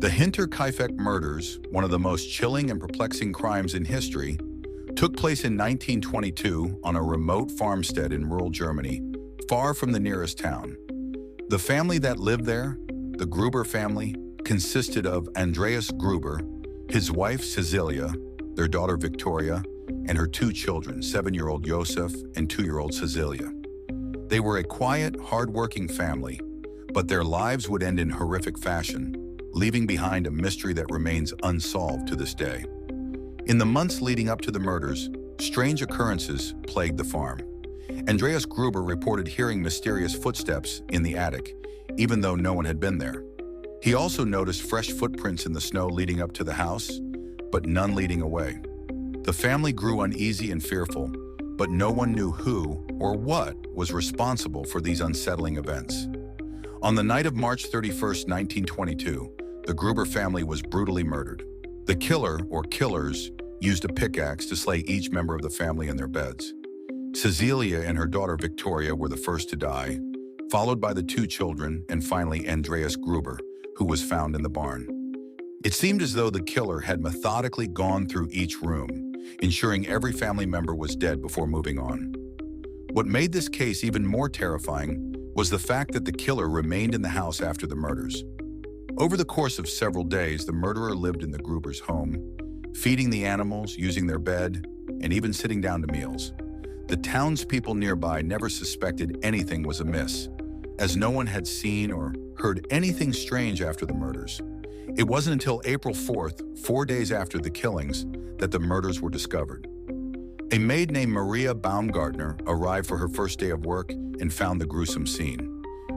The Hinterkaifeck Murders, one of the most chilling and perplexing crimes in history, took place in 1922 on a remote farmstead in rural Germany, far from the nearest town. The family that lived there, the Gruber family, consisted of Andreas Gruber, his wife Cäzilia, their daughter Victoria, and her two children, 7-year-old Josef and 2-year-old Cäzilia. They were a quiet, hard-working family, but their lives would end in horrific fashion, leaving behind a mystery that remains unsolved to this day. In the months leading up to the murders, strange occurrences plagued the farm. Andreas Gruber reported hearing mysterious footsteps in the attic, even though no one had been there. He also noticed fresh footprints in the snow leading up to the house, but none leading away. The family grew uneasy and fearful, but no one knew who or what was responsible for these unsettling events. On the night of March 31st, 1922, the Gruber family was brutally murdered. The killer, or killers, used a pickaxe to slay each member of the family in their beds. Cäzilia and her daughter Victoria were the first to die, followed by the two children and finally Andreas Gruber, who was found in the barn. It seemed as though the killer had methodically gone through each room, ensuring every family member was dead before moving on. What made this case even more terrifying was the fact that the killer remained in the house after the murders. Over the course of several days, the murderer lived in the Gruber's home, feeding the animals, using their bed, and even sitting down to meals. The townspeople nearby never suspected anything was amiss, as no one had seen or heard anything strange after the murders. It wasn't until April 4th, 4 days after the killings, that the murders were discovered. A maid named Maria Baumgartner arrived for her first day of work and found the gruesome scene.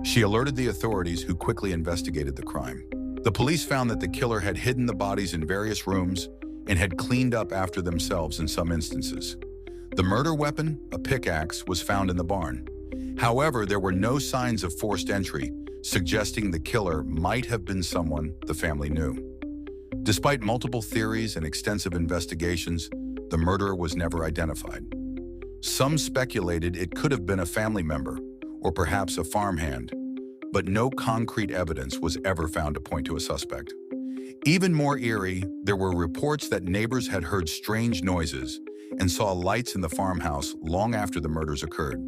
She alerted the authorities, who quickly investigated the crime. The police found that the killer had hidden the bodies in various rooms and had cleaned up after themselves in some instances. The murder weapon, a pickaxe, was found in the barn. However, there were no signs of forced entry, suggesting the killer might have been someone the family knew. Despite multiple theories and extensive investigations, the murderer was never identified. Some speculated it could have been a family member, or perhaps a farmhand, but no concrete evidence was ever found to point to a suspect. Even more eerie, there were reports that neighbors had heard strange noises and saw lights in the farmhouse long after the murders occurred.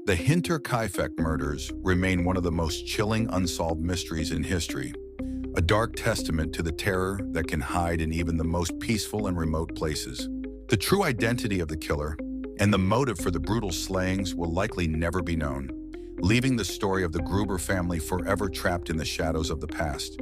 The Hinterkaifeck Murders remain one of the most chilling unsolved mysteries in history, a dark testament to the terror that can hide in even the most peaceful and remote places. The true identity of the killer and the motive for the brutal slayings will likely never be known, leaving the story of the Gruber family forever trapped in the shadows of the past.